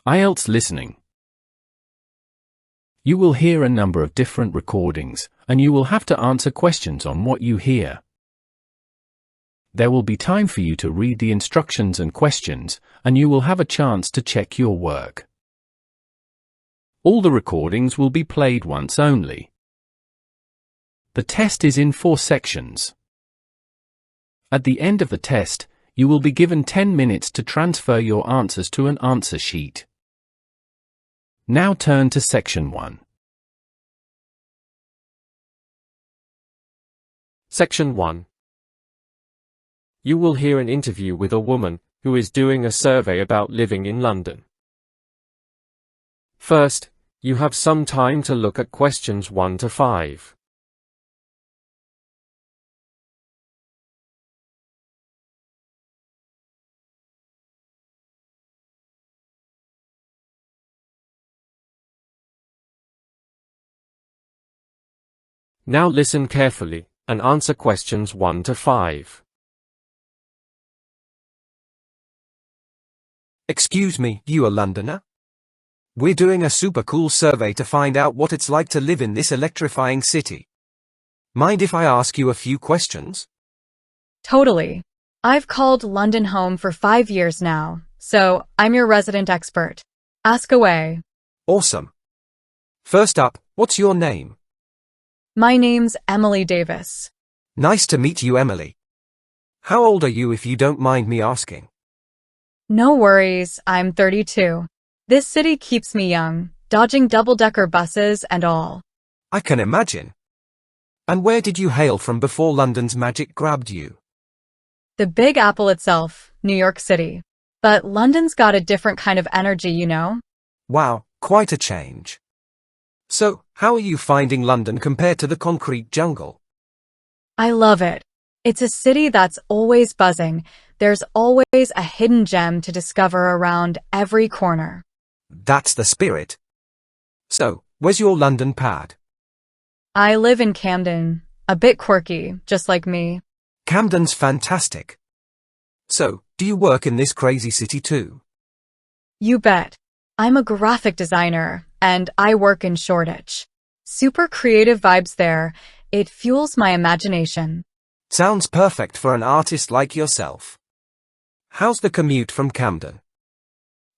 IELTS listening. You will hear a number of different recordings, and you will have to answer questions on what you hear. There will be time for you to read the instructions and questions, and you will have a chance to check your work. All the recordings will be played once only. The test is in 4 sections. At the end of the test, you will be given 10 minutes to transfer your answers to an answer sheet. Now turn to Section 1. Section 1. You will hear an interview with a woman who is doing a survey about living in London. First, you have some time to look at questions 1 to 5. Now listen carefully and answer questions 1 to 5. Excuse me, you a Londoner? We're doing a super cool survey to find out what it's like to live in this electrifying city. Mind if I ask you a few questions? Totally. I've called London home for 5 years now, so I'm your resident expert. Ask away. Awesome. First up, what's your name? My name's Emily Davis. Nice to meet you, Emily. How old are you if you don't mind me asking? No worries, I'm 32. This city keeps me young, dodging double-decker buses and all. I can imagine. And where did you hail from before London's magic grabbed you? The Big Apple itself, New York City. But London's got a different kind of energy, you know? Wow, quite a change. So, how are you finding London compared to the concrete jungle? I love it. It's a city that's always buzzing. There's always a hidden gem to discover around every corner. That's the spirit. So, where's your London pad? I live in Camden, a bit quirky, just like me. Camden's fantastic. So, do you work in this crazy city too? You bet. I'm a graphic designer, and I work in Shoreditch. Super creative vibes there. It fuels my imagination. Sounds perfect for an artist like yourself. How's the commute from Camden?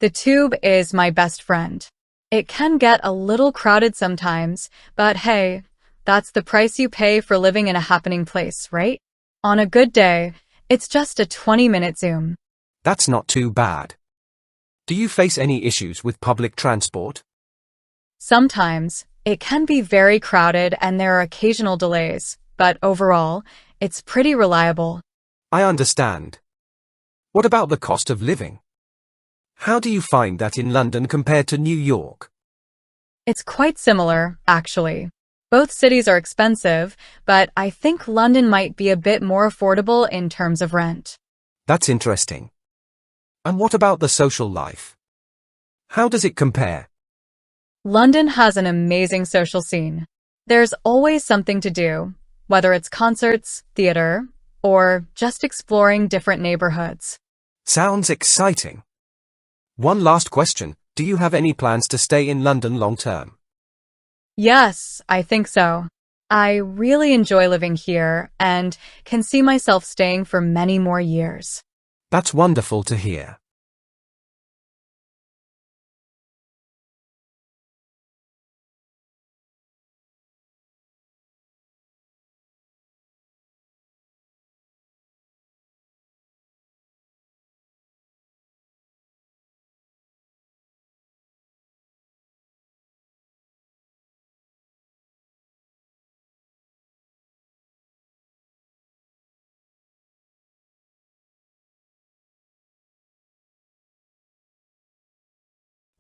The tube is my best friend. It can get a little crowded sometimes, but hey, that's the price you pay for living in a happening place, right? On a good day, it's just a 20-minute Zoom. That's not too bad. Do you face any issues with public transport? Sometimes, it can be very crowded and there are occasional delays, but overall, it's pretty reliable. I understand. What about the cost of living? How do you find that in London compared to New York? It's quite similar, actually. Both cities are expensive, but I think London might be a bit more affordable in terms of rent. That's interesting. And what about the social life? How does it compare? London has an amazing social scene. There's always something to do, whether it's concerts, theater, or just exploring different neighborhoods. Sounds exciting. One last question. Do you have any plans to stay in London long term? Yes, I think so. I really enjoy living here and can see myself staying for many more years. That's wonderful to hear.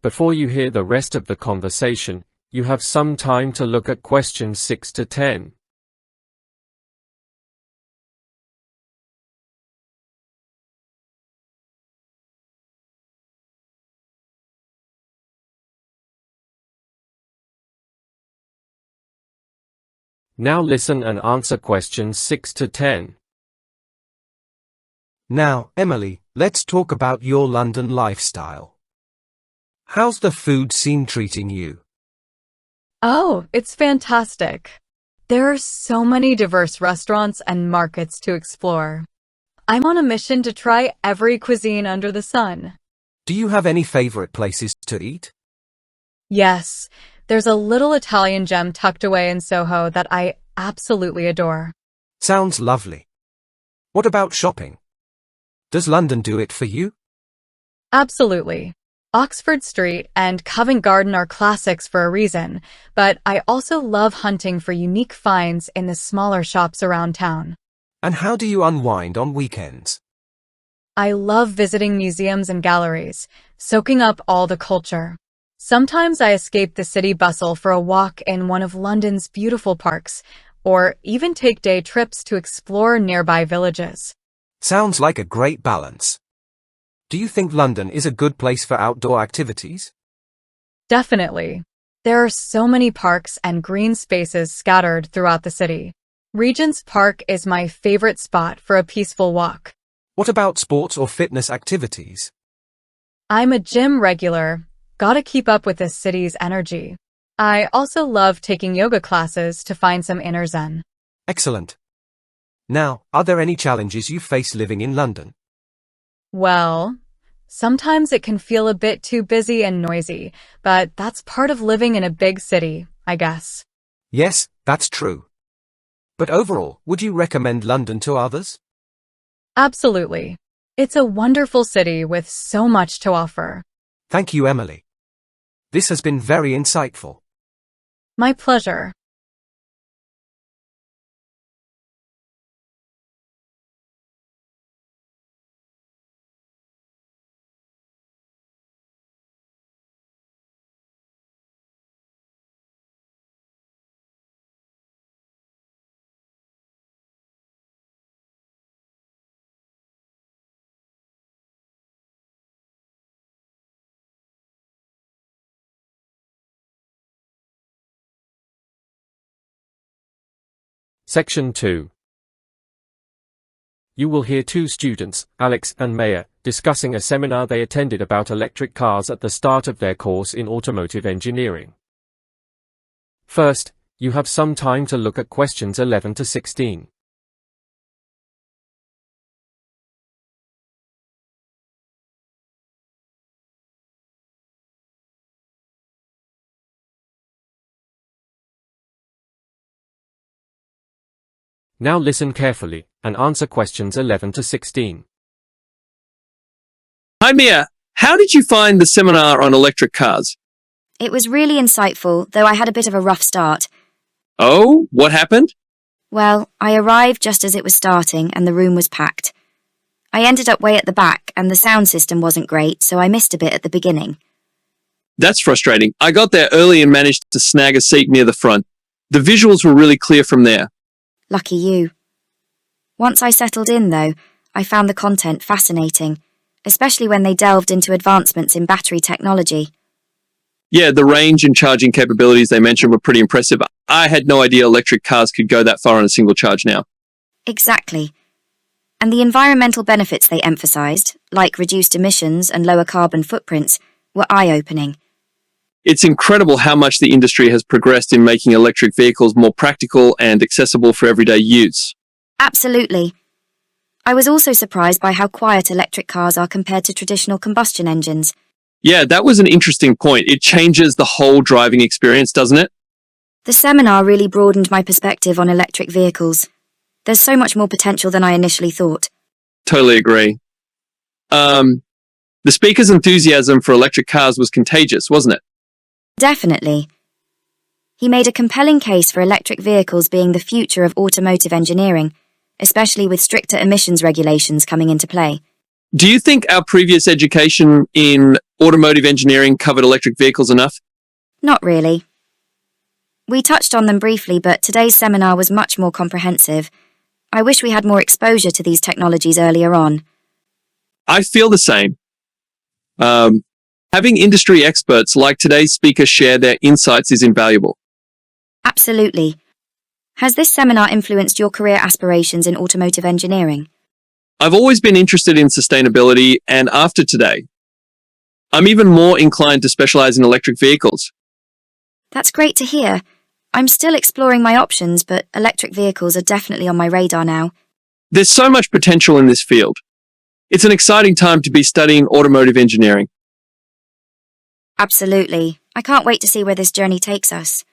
Before you hear the rest of the conversation, you have some time to look at questions 6 to 10. Now listen and answer questions 6 to 10. Now, Emily, let's talk about your London lifestyle. How's the food scene treating you? Oh, it's fantastic. There are so many diverse restaurants and markets to explore. I'm on a mission to try every cuisine under the sun. Do you have any favorite places to eat? Yes, there's a little Italian gem tucked away in Soho that I absolutely adore. Sounds lovely. What about shopping? Does London do it for you? Absolutely. Oxford Street and Covent Garden are classics for a reason, but I also love hunting for unique finds in the smaller shops around town. And how do you unwind on weekends? I love visiting museums and galleries, soaking up all the culture. Sometimes I escape the city bustle for a walk in one of London's beautiful parks, or even take day trips to explore nearby villages. Sounds like a great balance. Do you think London is a good place for outdoor activities? Definitely. There are so many parks and green spaces scattered throughout the city. Regent's Park is my favorite spot for a peaceful walk. What about sports or fitness activities? I'm a gym regular. Gotta keep up with this city's energy. I also love taking yoga classes to find some inner zen. Excellent. Now, are there any challenges you face living in London? Well, sometimes it can feel a bit too busy and noisy, but that's part of living in a big city, I guess. Yes, that's true. But overall, would you recommend London to others? Absolutely. It's a wonderful city with so much to offer. Thank you, Emily. This has been very insightful. My pleasure. Section 2. You will hear two students, Alex and Maya, discussing a seminar they attended about electric cars at the start of their course in automotive engineering. First, you have some time to look at questions 11 to 16. Now listen carefully, and answer questions 11 to 16. Hi Mia, how did you find the seminar on electric cars? It was really insightful, though I had a bit of a rough start. Oh, what happened? Well, I arrived just as it was starting and the room was packed. I ended up way at the back and the sound system wasn't great, so I missed a bit at the beginning. That's frustrating. I got there early and managed to snag a seat near the front. The visuals were really clear from there. Lucky you. Once I settled in, though, I found the content fascinating, especially when they delved into advancements in battery technology. Yeah, the range and charging capabilities they mentioned were pretty impressive. I had no idea electric cars could go that far on a single charge now. Exactly. And the environmental benefits they emphasized, like reduced emissions and lower carbon footprints, were eye-opening. It's incredible how much the industry has progressed in making electric vehicles more practical and accessible for everyday use. Absolutely. I was also surprised by how quiet electric cars are compared to traditional combustion engines. Yeah, that was an interesting point. It changes the whole driving experience, doesn't it? The seminar really broadened my perspective on electric vehicles. There's so much more potential than I initially thought. Totally agree. The speaker's enthusiasm for electric cars was contagious, wasn't it? Definitely. He made a compelling case for electric vehicles being the future of automotive engineering, especially with stricter emissions regulations coming into play. Do you think our previous education in automotive engineering covered electric vehicles enough? Not really. We touched on them briefly, but today's seminar was much more comprehensive. I wish we had more exposure to these technologies earlier on. I feel the same. Having industry experts like today's speaker share their insights is invaluable. Absolutely. Has this seminar influenced your career aspirations in automotive engineering? I've always been interested in sustainability, and after today, I'm even more inclined to specialize in electric vehicles. That's great to hear. I'm still exploring my options, but electric vehicles are definitely on my radar now. There's so much potential in this field. It's an exciting time to be studying automotive engineering. Absolutely. I can't wait to see where this journey takes us.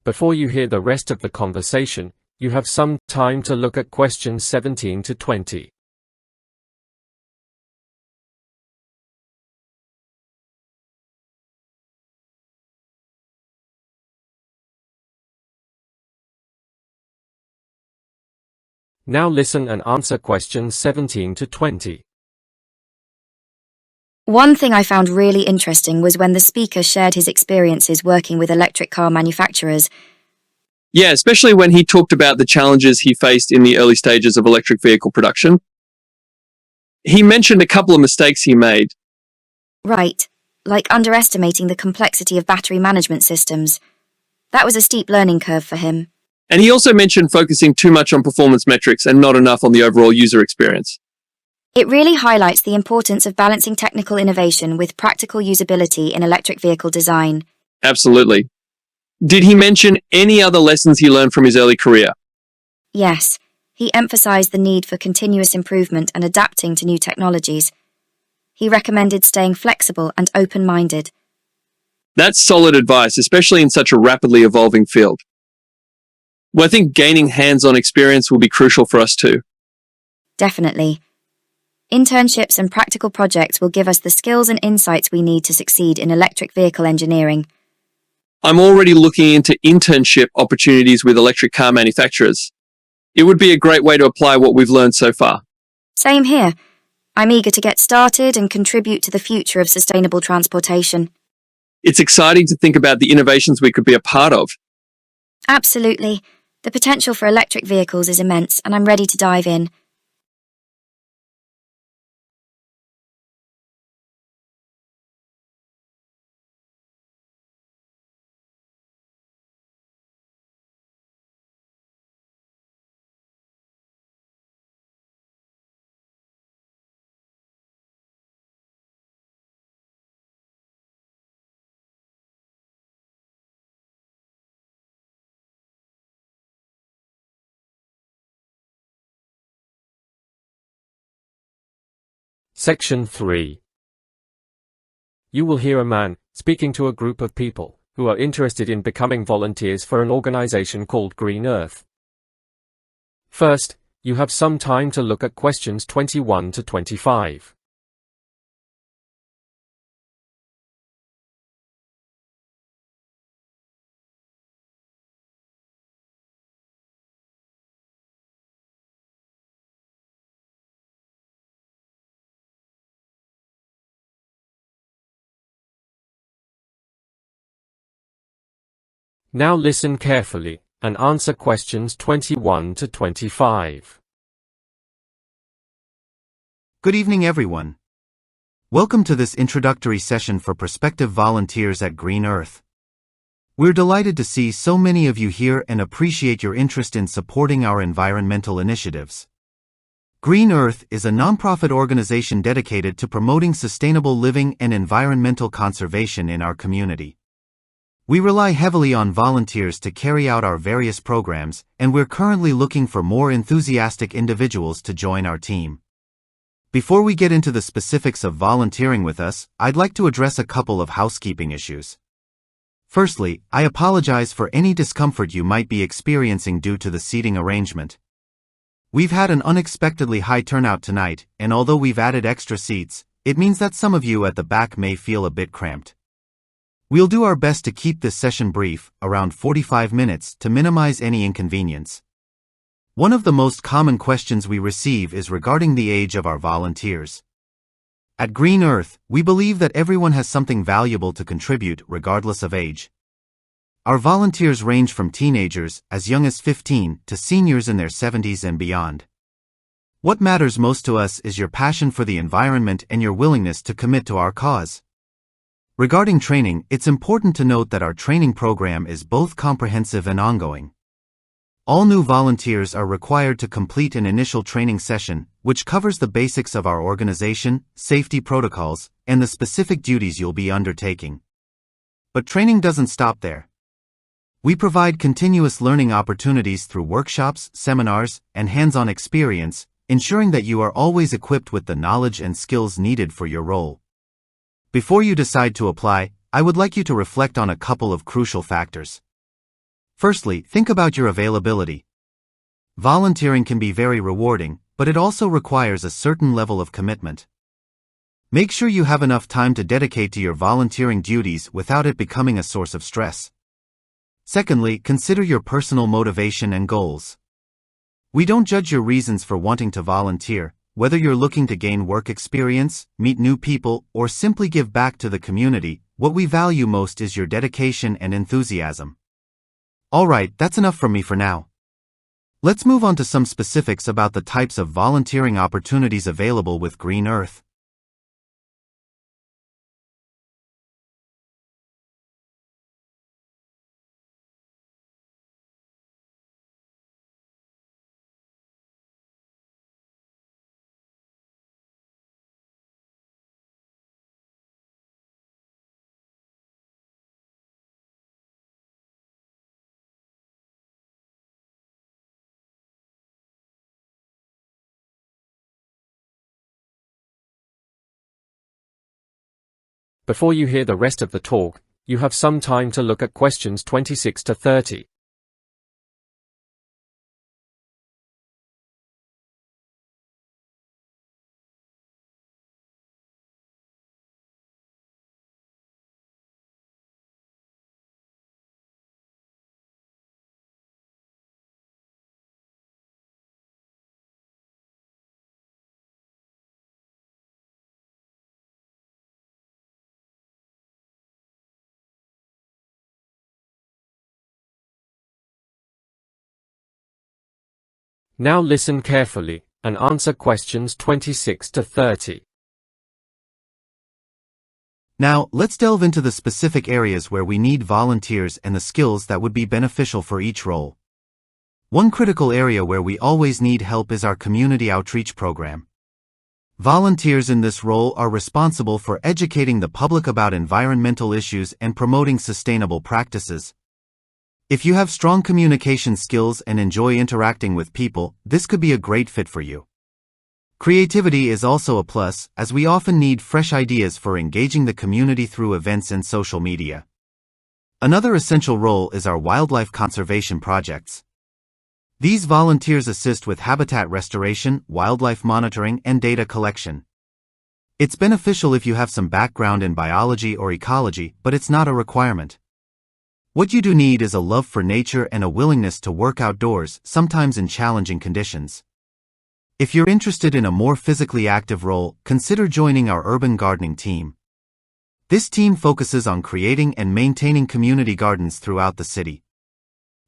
Before you hear the rest of the conversation, you have some time to look at questions 17 to 20. Now listen and answer questions 17 to 20. One thing I found really interesting was when the speaker shared his experiences working with electric car manufacturers. Yeah, especially when he talked about the challenges he faced in the early stages of electric vehicle production. He mentioned a couple of mistakes he made. Right, like underestimating the complexity of battery management systems. That was a steep learning curve for him. And he also mentioned focusing too much on performance metrics and not enough on the overall user experience. It really highlights the importance of balancing technical innovation with practical usability in electric vehicle design. Absolutely. Did he mention any other lessons he learned from his early career? Yes, he emphasized the need for continuous improvement and adapting to new technologies. He recommended staying flexible and open-minded. That's solid advice, especially in such a rapidly evolving field. Well, I think gaining hands-on experience will be crucial for us too. Definitely. Internships and practical projects will give us the skills and insights we need to succeed in electric vehicle engineering. I'm already looking into internship opportunities with electric car manufacturers. It would be a great way to apply what we've learned so far. Same here. I'm eager to get started and contribute to the future of sustainable transportation. It's exciting to think about the innovations we could be a part of. Absolutely. The potential for electric vehicles is immense, and I'm ready to dive in. Section 3. You will hear a man speaking to a group of people who are interested in becoming volunteers for an organization called Green Earth. First, you have some time to look at questions 21 to 25. Now listen carefully and answer questions 21 to 25. Good evening, everyone. Welcome to this introductory session for prospective volunteers at Green Earth. We're delighted to see so many of you here and appreciate your interest in supporting our environmental initiatives. Green Earth is a nonprofit organization dedicated to promoting sustainable living and environmental conservation in our community. We rely heavily on volunteers to carry out our various programs, and we're currently looking for more enthusiastic individuals to join our team. Before we get into the specifics of volunteering with us, I'd like to address a couple of housekeeping issues. Firstly, I apologize for any discomfort you might be experiencing due to the seating arrangement. We've had an unexpectedly high turnout tonight, and although we've added extra seats, it means that some of you at the back may feel a bit cramped. We'll do our best to keep this session brief, around 45 minutes, to minimize any inconvenience. One of the most common questions we receive is regarding the age of our volunteers. At Green Earth, we believe that everyone has something valuable to contribute regardless of age. Our volunteers range from teenagers, as young as 15, to seniors in their 70s and beyond. What matters most to us is your passion for the environment and your willingness to commit to our cause. Regarding training, it's important to note that our training program is both comprehensive and ongoing. All new volunteers are required to complete an initial training session, which covers the basics of our organization, safety protocols, and the specific duties you'll be undertaking. But training doesn't stop there. We provide continuous learning opportunities through workshops, seminars, and hands-on experience, ensuring that you are always equipped with the knowledge and skills needed for your role. Before you decide to apply, I would like you to reflect on a couple of crucial factors. Firstly, think about your availability. Volunteering can be very rewarding, but it also requires a certain level of commitment. Make sure you have enough time to dedicate to your volunteering duties without it becoming a source of stress. Secondly, consider your personal motivation and goals. We don't judge your reasons for wanting to volunteer, whether you're looking to gain work experience, meet new people, or simply give back to the community. What we value most is your dedication and enthusiasm. Alright, that's enough from me for now. Let's move on to some specifics about the types of volunteering opportunities available with Green Earth. Before you hear the rest of the talk, you have some time to look at questions 26 to 30. Now listen carefully and answer questions 26 to 30. Now, let's delve into the specific areas where we need volunteers and the skills that would be beneficial for each role. One critical area where we always need help is our community outreach program. Volunteers in this role are responsible for educating the public about environmental issues and promoting sustainable practices. If you have strong communication skills and enjoy interacting with people, this could be a great fit for you. Creativity is also a plus, as we often need fresh ideas for engaging the community through events and social media. Another essential role is our wildlife conservation projects. These volunteers assist with habitat restoration, wildlife monitoring, and data collection. It's beneficial if you have some background in biology or ecology, but it's not a requirement. What you do need is a love for nature and a willingness to work outdoors, sometimes in challenging conditions. If you're interested in a more physically active role, consider joining our urban gardening team. This team focuses on creating and maintaining community gardens throughout the city.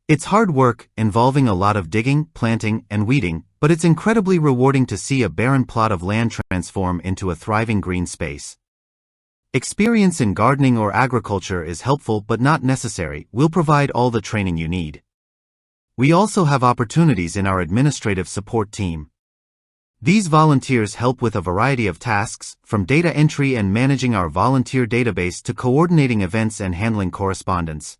It's hard work, involving a lot of digging, planting, and weeding, but it's incredibly rewarding to see a barren plot of land transform into a thriving green space. Experience in gardening or agriculture is helpful but not necessary. We'll provide all the training you need. We also have opportunities in our administrative support team. These volunteers help with a variety of tasks, from data entry and managing our volunteer database to coordinating events and handling correspondence.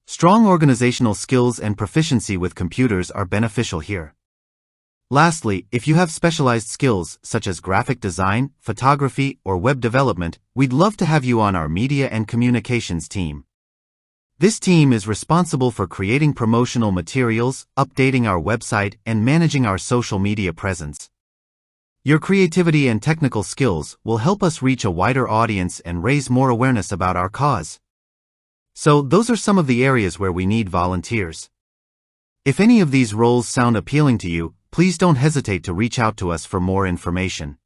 Strong organizational skills and proficiency with computers are beneficial here. Lastly, if you have specialized skills, such as graphic design, photography, or web development, we'd love to have you on our media and communications team. This team is responsible for creating promotional materials, updating our website, and managing our social media presence. Your creativity and technical skills will help us reach a wider audience and raise more awareness about our cause. So, those are some of the areas where we need volunteers. If any of these roles sound appealing to you, please don't hesitate to reach out to us for more information.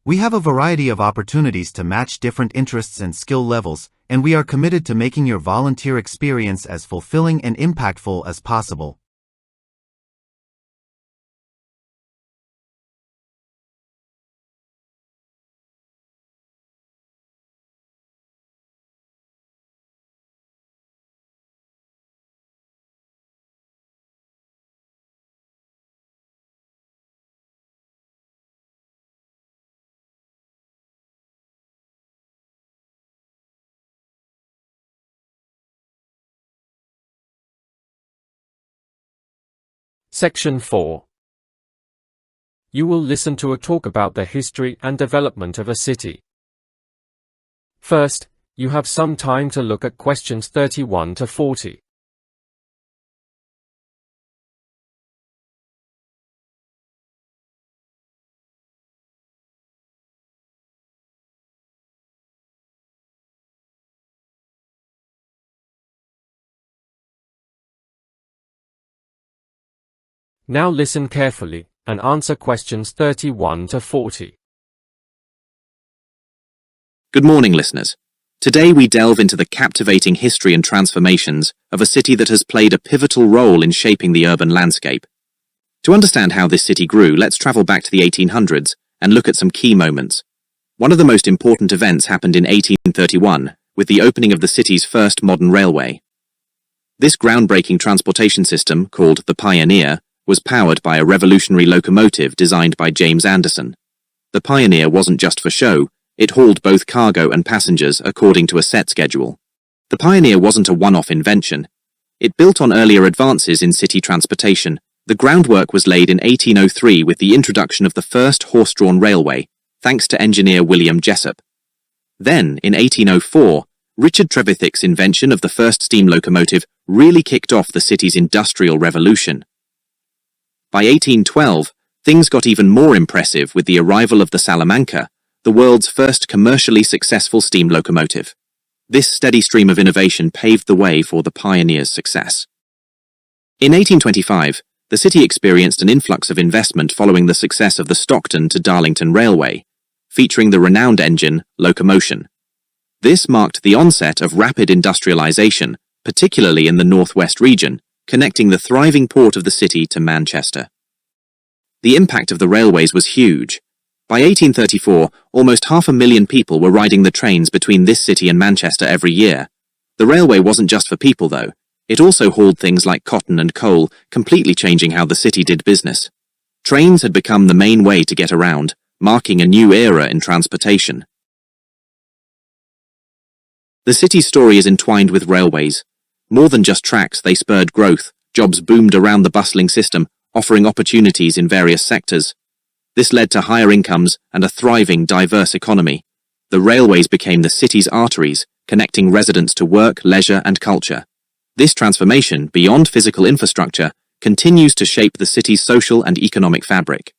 We have a variety of opportunities to match different interests and skill levels, and we are committed to making your volunteer experience as fulfilling and impactful as possible. Section 4. You will listen to a talk about the history and development of a city. First, you have some time to look at questions 31 to 40. Now listen carefully and answer questions 31 to 40. Good morning, listeners. Today we delve into the captivating history and transformations of a city that has played a pivotal role in shaping the urban landscape. To understand how this city grew, let's travel back to the 1800s and look at some key moments. One of the most important events happened in 1831 with the opening of the city's first modern railway. This groundbreaking transportation system, called the Pioneer, was powered by a revolutionary locomotive designed by James Anderson. The Pioneer wasn't just for show, it hauled both cargo and passengers according to a set schedule. The Pioneer wasn't a one-off invention. It built on earlier advances in city transportation. The groundwork was laid in 1803 with the introduction of the first horse-drawn railway, thanks to engineer William Jessop. Then, in 1804, Richard Trevithick's invention of the first steam locomotive really kicked off the city's industrial revolution. By 1812, things got even more impressive with the arrival of the Salamanca, the world's first commercially successful steam locomotive. This steady stream of innovation paved the way for the Pioneer's success. In 1825, the city experienced an influx of investment following the success of the Stockton to Darlington Railway, featuring the renowned engine, locomotion. This marked the onset of rapid industrialization, particularly in the northwest region, connecting the thriving port of the city to Manchester. The impact of the railways was huge. By 1834, almost 500,000 people were riding the trains between this city and Manchester every year. The railway wasn't just for people, though. It also hauled things like cotton and coal, completely changing how the city did business. Trains had become the main way to get around, marking a new era in transportation. The city's story is entwined with railways. More than just tracks, they spurred growth. Jobs boomed around the bustling system, offering opportunities in various sectors. This led to higher incomes and a thriving, diverse economy. The railways became the city's arteries, connecting residents to work, leisure, and culture. This transformation, beyond physical infrastructure, continues to shape the city's social and economic fabric.